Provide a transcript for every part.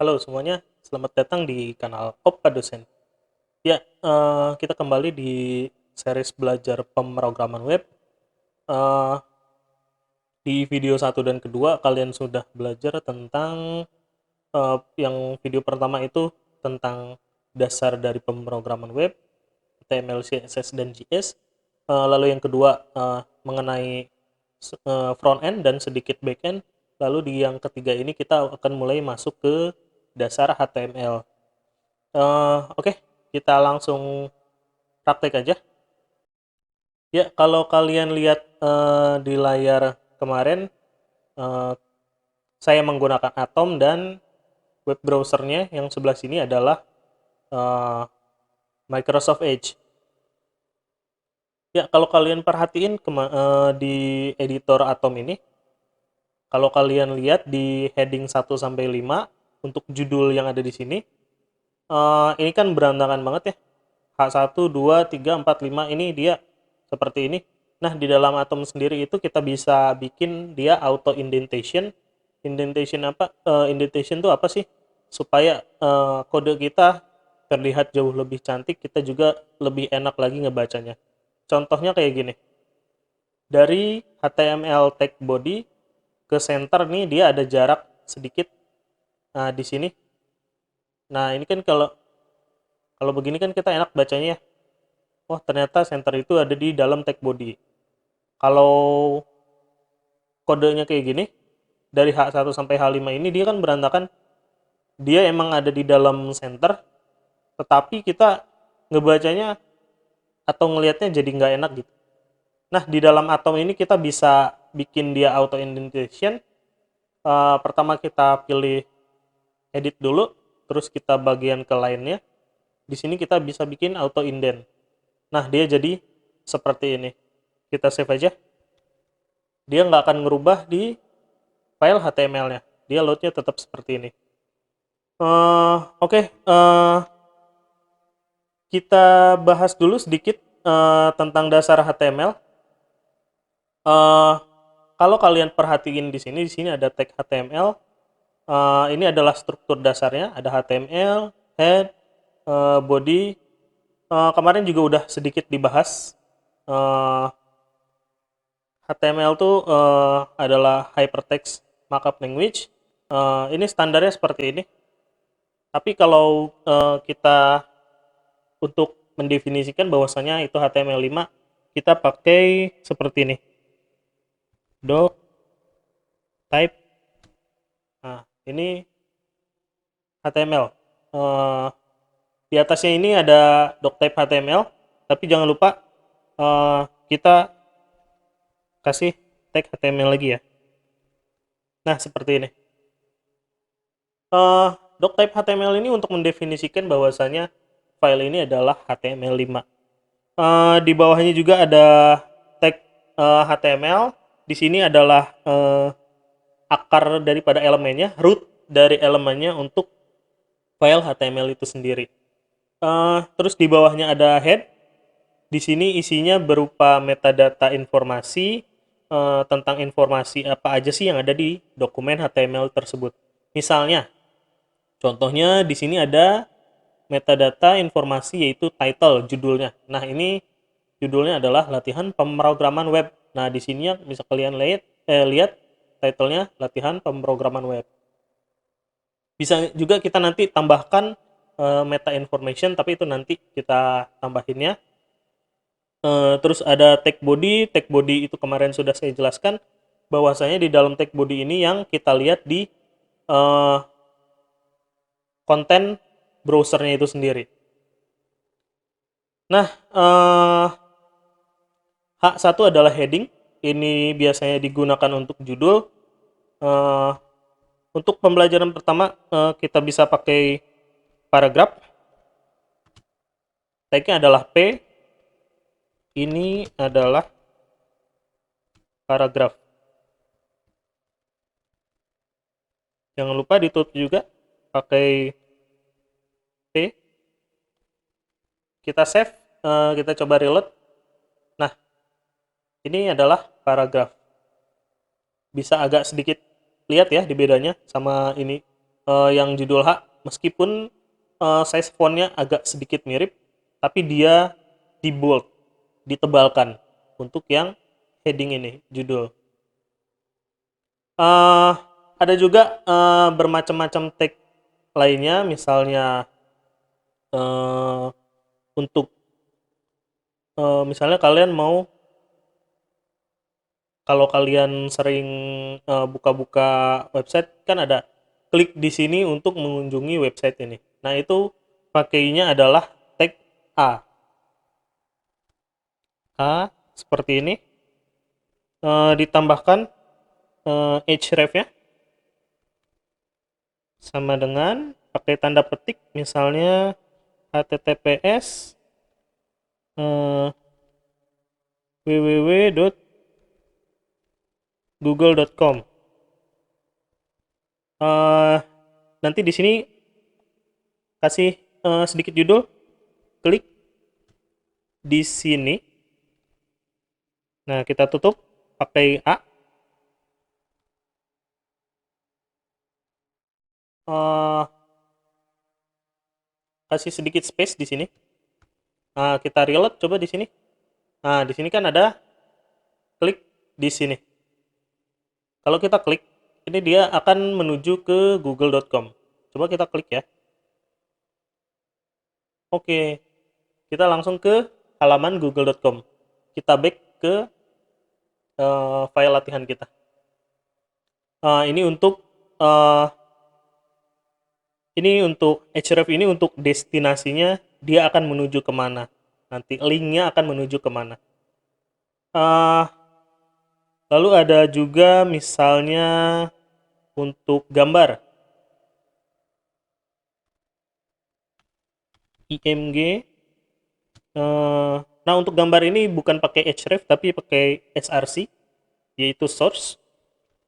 Halo semuanya, selamat datang di kanal Oppa Dosen. Ya, kita kembali di series belajar pemrograman web. Eh, di video satu dan kedua, kalian sudah belajar tentang yang video pertama itu tentang dasar dari pemrograman web, HTML, CSS, dan JS. Lalu yang kedua mengenai front end dan sedikit back end. Lalu di yang ketiga ini kita akan mulai masuk ke dasar HTML. Oke, kita langsung praktek aja. Ya, kalau kalian lihat di layar kemarin, eh, saya menggunakan Atom dan web browsernya yang sebelah sini adalah eh, Microsoft Edge. Ya, kalau kalian perhatiin di editor Atom ini, kalau kalian lihat di heading 1 sampai 5 untuk judul yang ada di sini, ini kan berantakan banget ya. H1, 2, 3, 4, 5 ini dia seperti ini. Nah, di dalam Atom sendiri itu kita bisa bikin dia auto indentation. Indentation apa? Indentation itu apa sih? Supaya kode kita terlihat jauh lebih cantik, kita juga lebih enak lagi ngebacanya. Contohnya kayak gini. Dari HTML tag body ke center nih dia ada jarak sedikit. Nah, di sini. Nah, ini kan kalau kalau begini kan kita enak bacanya ya. Oh, ternyata center itu ada di dalam tag body. Kalau kodenya kayak gini, dari H1 sampai H5 ini dia kan berantakan. Dia emang ada di dalam center, tetapi kita ngebacanya atau ngelihatnya jadi nggak enak gitu. Nah, di dalam Atom ini kita bisa bikin dia auto indentation. Pertama kita pilih edit dulu, terus kita bagian ke lainnya. Di sini kita bisa bikin auto indent. Nah, dia jadi seperti ini. Kita save aja. Dia nggak akan ngerubah di file HTML-nya. Dia load-nya tetap seperti ini. Oke, kita bahas dulu sedikit tentang dasar HTML. Eh, kalau kalian perhatiin di sini ada tag HTML. Ini adalah struktur dasarnya. Ada HTML, head, body. Kemarin juga udah sedikit dibahas. Eh, HTML itu adalah Hypertext Markup Language. Ini standarnya seperti ini. Tapi kalau kita untuk mendefinisikan bahwasanya itu HTML5, kita pakai seperti ini. Doc type. Nah, ini HTML. Eh, di atasnya ini ada doctype HTML, tapi jangan lupa kita kasih tag HTML lagi ya. Nah, seperti ini. Doctype HTML ini untuk mendefinisikan bahwasanya file ini adalah HTML5. Di bawahnya juga ada tag HTML. Di sini adalah akar daripada elemennya, root dari elemennya untuk file HTML itu sendiri. Terus di bawahnya ada head. Di sini isinya berupa metadata informasi tentang informasi apa aja sih yang ada di dokumen HTML tersebut. Misalnya, contohnya di sini ada metadata informasi yaitu title, judulnya. Nah, ini judulnya adalah latihan pemrograman web. Nah, di sini bisa kalian lihat titlenya latihan pemrograman web. Bisa juga kita nanti tambahkan meta information, tapi itu nanti kita tambahinnya. Terus ada tag body itu kemarin sudah saya jelaskan bahwasanya di dalam tag body ini yang kita lihat di eh, konten browsernya itu sendiri. Nah, H1 adalah heading. Ini biasanya digunakan untuk judul. Eh, untuk pembelajaran pertama kita bisa pakai paragraf. Tagnya adalah P. Ini adalah paragraf. Jangan lupa ditutup juga pakai P. Kita save, kita coba reload. Nah, ini adalah paragraf. Bisa agak sedikit lihat ya di bedanya sama ini. yang judul H, meskipun size fontnya agak sedikit mirip, tapi dia di bold, ditebalkan untuk yang heading ini, judul. Eh, ada juga bermacam-macam tag lainnya, misalnya eh, untuk misalnya kalian mau, kalau kalian sering buka-buka website kan ada klik di sini untuk mengunjungi website ini. Nah, itu pakainya adalah tag A. A seperti ini, ditambahkan href-nya sama dengan pakai tanda petik, misalnya https www.google.com. Nanti di sini kasih sedikit judul, klik di sini. Nah, kita tutup pakai A. Eh, kasih sedikit space di sini. Nah, kita reload coba di sini. Nah, di sini kan ada klik di sini. Kalau kita klik, ini dia akan menuju ke google.com. Coba kita klik ya. Oke, kita langsung ke halaman google.com. Kita back ke file latihan kita. Ini untuk uh, href ini untuk destinasinya, dia akan menuju kemana. Nanti linknya akan menuju kemana. Uh, Lalu ada juga misalnya untuk gambar. IMG. Nah, untuk gambar ini bukan pakai href tapi pakai src, yaitu source.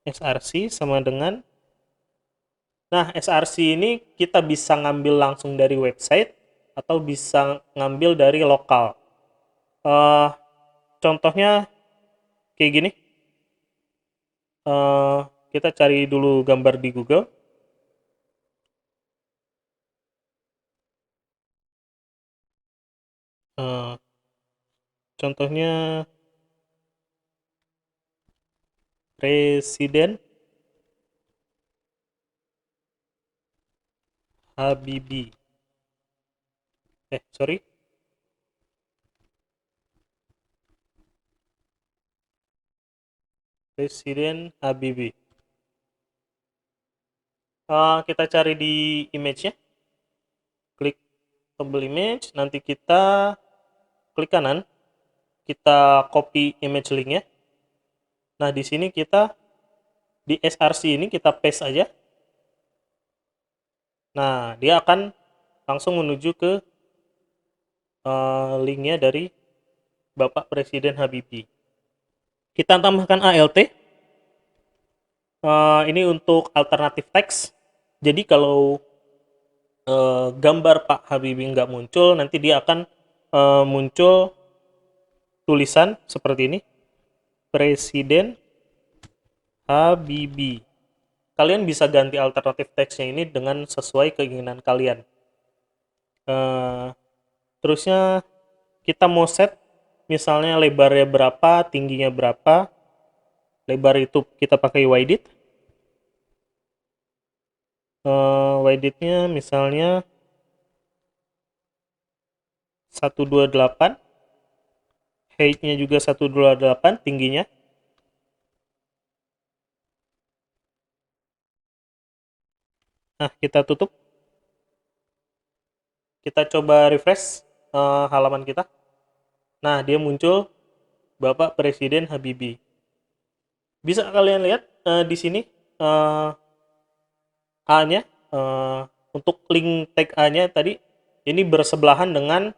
src sama dengan, nah, src ini kita bisa ngambil langsung dari website atau bisa ngambil dari lokal. Contohnya kayak gini. Kita cari dulu gambar di Google. Contohnya Presiden Habibie. Sorry. Presiden Habibie. Kita cari di image-nya. Klik tombol image, nanti kita klik kanan, kita copy image link-nya. Nah, di sini kita di src ini kita paste aja. Nah, dia akan langsung menuju ke link-nya dari Bapak Presiden Habibie. Kita tambahkan ALT. Ini untuk alternatif teks. Jadi kalau gambar Pak Habibie nggak muncul, nanti dia akan muncul tulisan seperti ini, Presiden Habibie. Kalian bisa ganti alternatif teksnya ini dengan sesuai keinginan kalian. Terusnya kita mau set misalnya lebarnya berapa, tingginya berapa. Lebar itu kita pakai width. Width-nya misalnya 128. Height-nya juga 128 tingginya. Nah, kita tutup. Kita coba refresh halaman kita. Nah, dia muncul Bapak Presiden Habibie. Bisa kalian lihat di sini A-nya, untuk link tag A-nya tadi ini bersebelahan dengan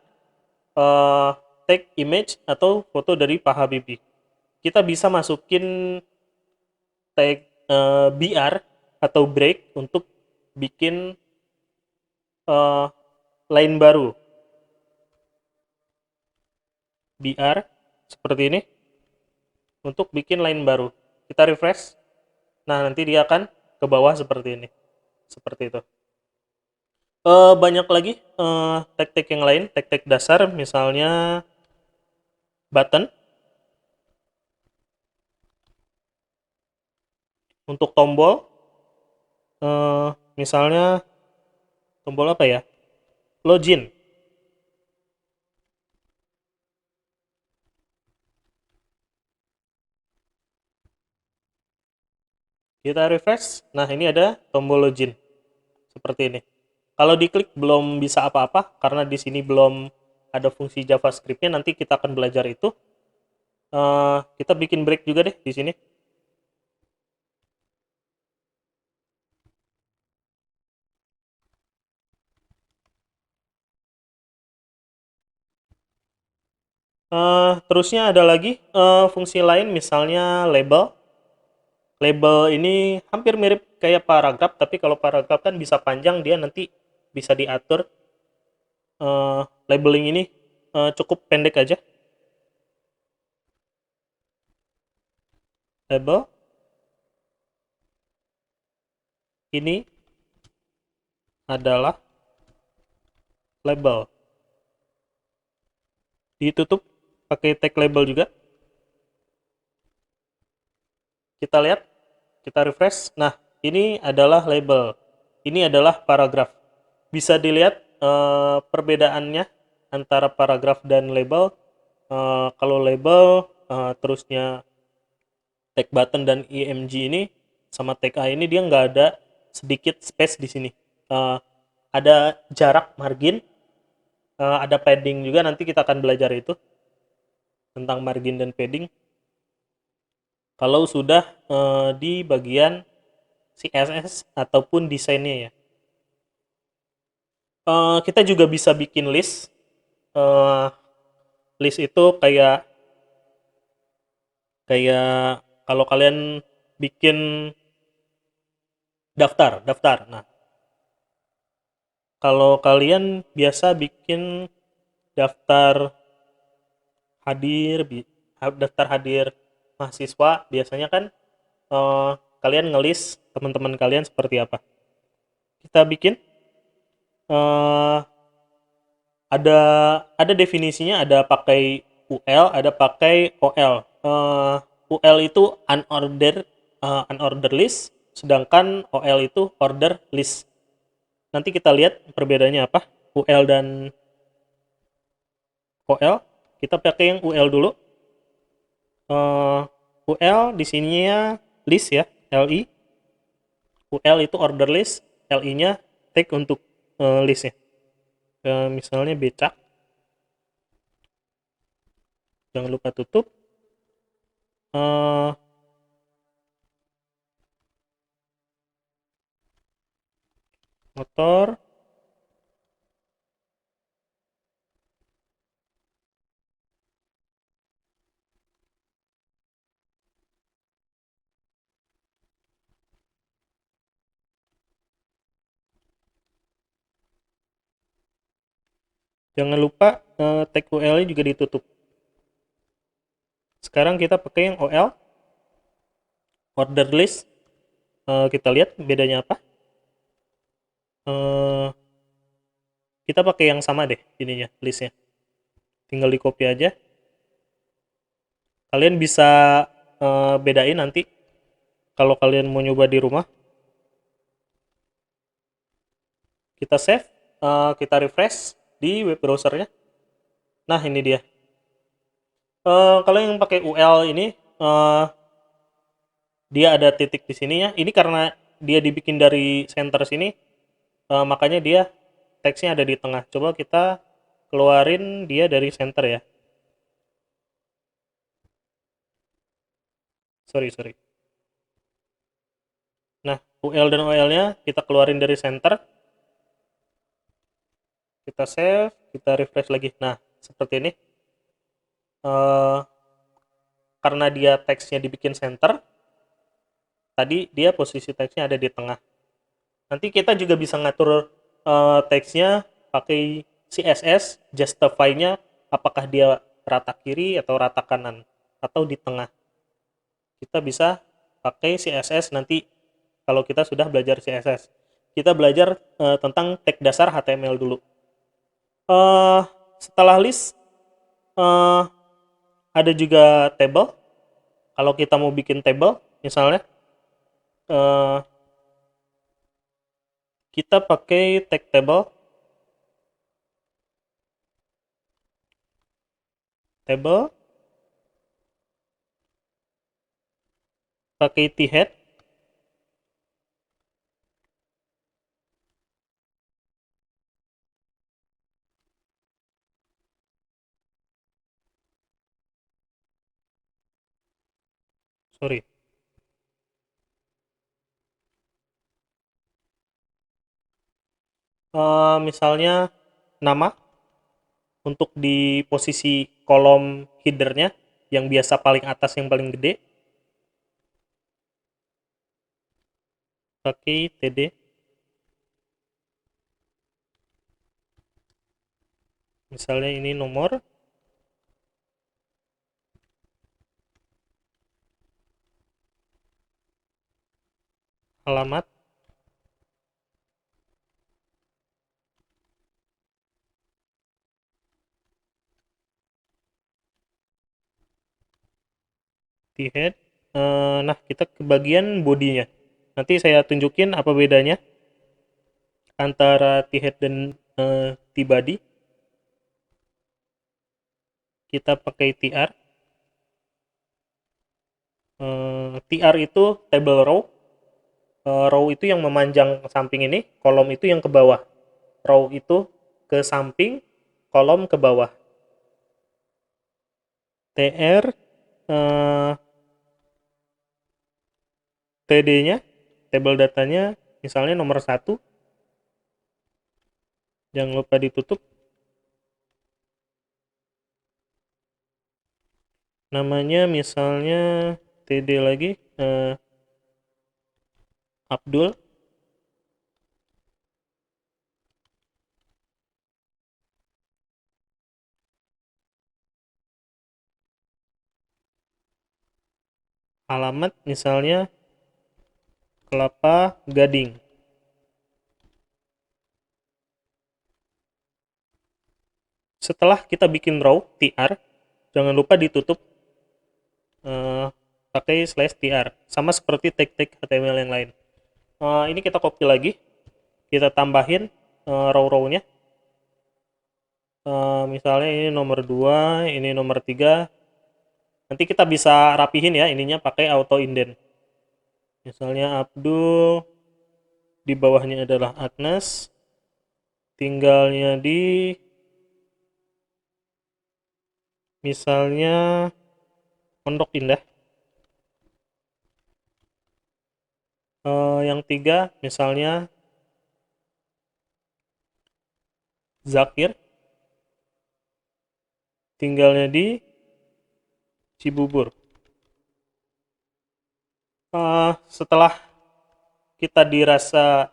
tag image atau foto dari Pak Habibie. Kita bisa masukin tag BR atau break untuk bikin line baru. BR seperti ini untuk bikin line baru. Kita refresh. Nah, nanti dia akan ke bawah seperti ini. seperti itu. Banyak lagi tag-tag yang lain, tag-tag dasar, misalnya button. Untuk tombol, misalnya tombol apa ya? Login. Kita refresh. Nah, ini ada tombol login seperti ini. Kalau diklik belum bisa apa-apa karena di sini belum ada fungsi JavaScript-nya. Nanti kita akan belajar itu. Kita bikin break juga deh di sini. Terusnya ada lagi fungsi lain, misalnya label. Label ini hampir mirip kayak paragraf, tapi kalau paragraf kan bisa panjang, dia nanti bisa diatur. Labeling ini cukup pendek aja. Label ini adalah label. Ditutup pakai tag label juga. Kita lihat, kita refresh. Nah, ini adalah label. Ini adalah paragraf. Bisa dilihat perbedaannya antara paragraf dan label. Kalau label, terusnya tag button dan img ini sama tag a ini dia nggak ada sedikit space di sini. Eh, ada jarak margin, ada padding juga, nanti kita akan belajar itu tentang margin dan padding. Kalau sudah di bagian CSS ataupun desainnya ya. Kita juga bisa bikin list. Eh, List itu kayak kayak kalau kalian bikin daftar. Nah, kalau kalian biasa bikin daftar hadir, daftar hadir mahasiswa, biasanya kan kalian ngelis teman-teman kalian seperti apa. Kita bikin eh, ada definisinya, ada pakai UL, ada pakai OL. UL itu unordered list, sedangkan OL itu order list. Nanti kita lihat perbedaannya apa. UL dan OL. Kita pakai yang UL dulu. UL di sininya list ya, LI. UL itu order list, LI-nya tag untuk listnya. Misalnya becak, jangan lupa tutup. uh, Motor, jangan lupa tag UL-nya juga ditutup. Sekarang kita pakai yang OL, order list. Kita lihat bedanya apa. uh, kita pakai yang sama deh ininya, listnya. Tinggal di copy aja. Kalian bisa bedain nanti kalau kalian mau nyoba di rumah. Kita save, kita refresh di web browsernya. Nah, ini dia. Kalau yang pakai UL ini, dia ada titik di sini ya. Ini karena dia dibikin dari center sini, makanya dia teksnya ada di tengah. Coba kita keluarin dia dari center ya. Sorry. Nah, UL dan OL-nya kita keluarin dari center. Kita save, kita refresh lagi. Nah, seperti ini. Eh, karena dia teksnya dibikin center, tadi dia posisi teksnya ada di tengah. Nanti kita juga bisa ngatur teksnya pakai CSS, justify-nya apakah dia rata kiri atau rata kanan atau di tengah. Kita bisa pakai CSS nanti kalau kita sudah belajar CSS. kita belajar tentang tag dasar HTML dulu. Eh, Setelah list, eh, ada juga table. Kalau kita mau bikin table, misalnya eh, kita pakai tag table, pakai t-head, sorry. Misalnya nama untuk di posisi kolom headernya yang biasa paling atas yang paling gede, pakai td. Misalnya ini nomor, alamat, t-head. Nah, kita ke bagian bodinya. Nanti saya tunjukin apa bedanya antara t-head dan t-body. Kita pakai tr. Tr itu table row. Row itu yang memanjang ke samping ini, kolom itu yang ke bawah. Row itu ke samping, kolom ke bawah. tr, td-nya, table datanya, misalnya nomor 1. Jangan lupa ditutup. Namanya misalnya td lagi, Abdul. Alamat misalnya Kelapa Gading. Setelah kita bikin row tr, jangan lupa ditutup pakai slash tr, sama seperti tag-tag HTML yang lain. Ini kita copy lagi, kita tambahin row-row-nya. Misalnya ini nomor 2, ini nomor 3. Nanti kita bisa rapihin ya ininya pakai auto indent. Misalnya Abdul, di bawahnya adalah Agnes, tinggalnya di misalnya Pondok Indah. Yang 3 misalnya Zakir, tinggalnya di Cibubur. Setelah kita rasa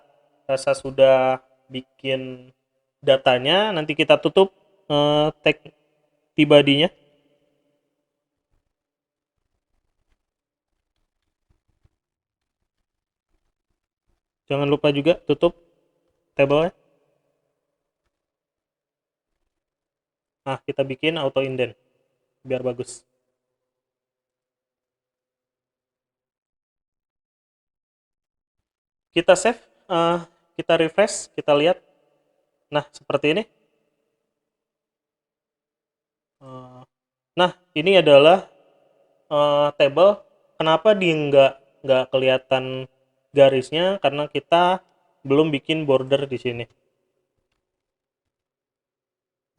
sudah bikin datanya, nanti kita tutup tag tibadinya. Jangan lupa juga tutup tabelnya. Nah, kita bikin auto indent biar bagus. Kita save, kita refresh, kita lihat. Nah, seperti ini. Nah, ini adalah table. Kenapa dia nggak kelihatan garisnya? Karena kita belum bikin border di sini.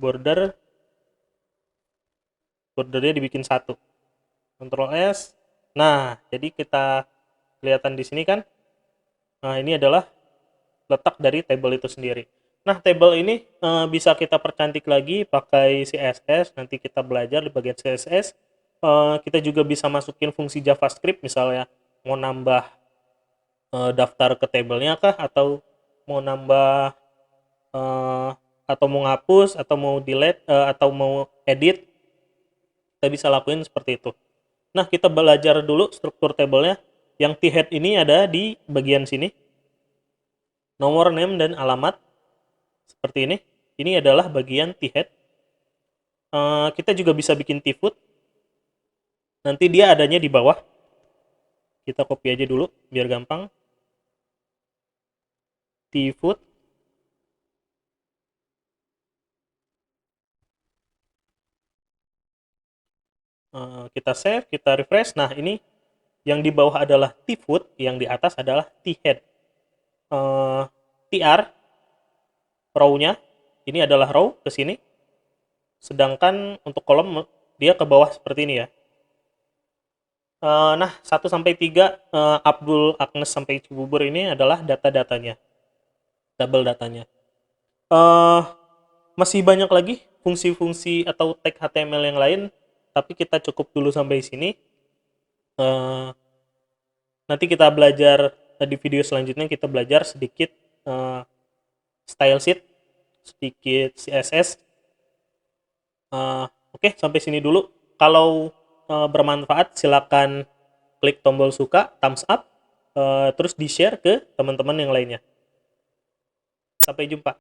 Bordernya dibikin 1. Ctrl S. Nah, jadi kita kelihatan di sini kan. Nah, ini adalah letak dari table itu sendiri. Nah, table ini bisa kita percantik lagi pakai CSS. Nanti kita belajar di bagian CSS. Kita juga bisa masukin fungsi JavaScript, misalnya mau nambah daftar ke tabelnya kah, atau mau nambah atau mau ngapus, atau mau delete, atau mau edit. Kita bisa lakuin seperti itu. Nah, kita belajar dulu struktur tabelnya. Yang t-head ini ada di bagian sini. nomor, name, dan alamat seperti ini. Ini adalah bagian T-head. Kita juga bisa bikin T-foot. Nanti dia adanya di bawah. Kita copy aja dulu biar gampang. T-foot. Kita save, kita refresh. Nah, ini yang di bawah adalah T-foot, yang di atas adalah T-head. TR, row-nya, ini adalah row ke sini. Sedangkan untuk kolom dia ke bawah seperti ini ya. Nah, 1 sampai 3 Abdul, Agnes sampai Cibubur ini adalah data-datanya, tabel datanya. Eh Masih banyak lagi fungsi-fungsi atau tag HTML yang lain, tapi kita cukup dulu sampai sini. Eh Nanti kita belajar di video selanjutnya, kita belajar sedikit eh, style sheet, sedikit CSS. Oke, sampai sini dulu. Kalau bermanfaat, silakan klik tombol suka, thumbs up, terus di-share ke teman-teman yang lainnya. Sampai jumpa.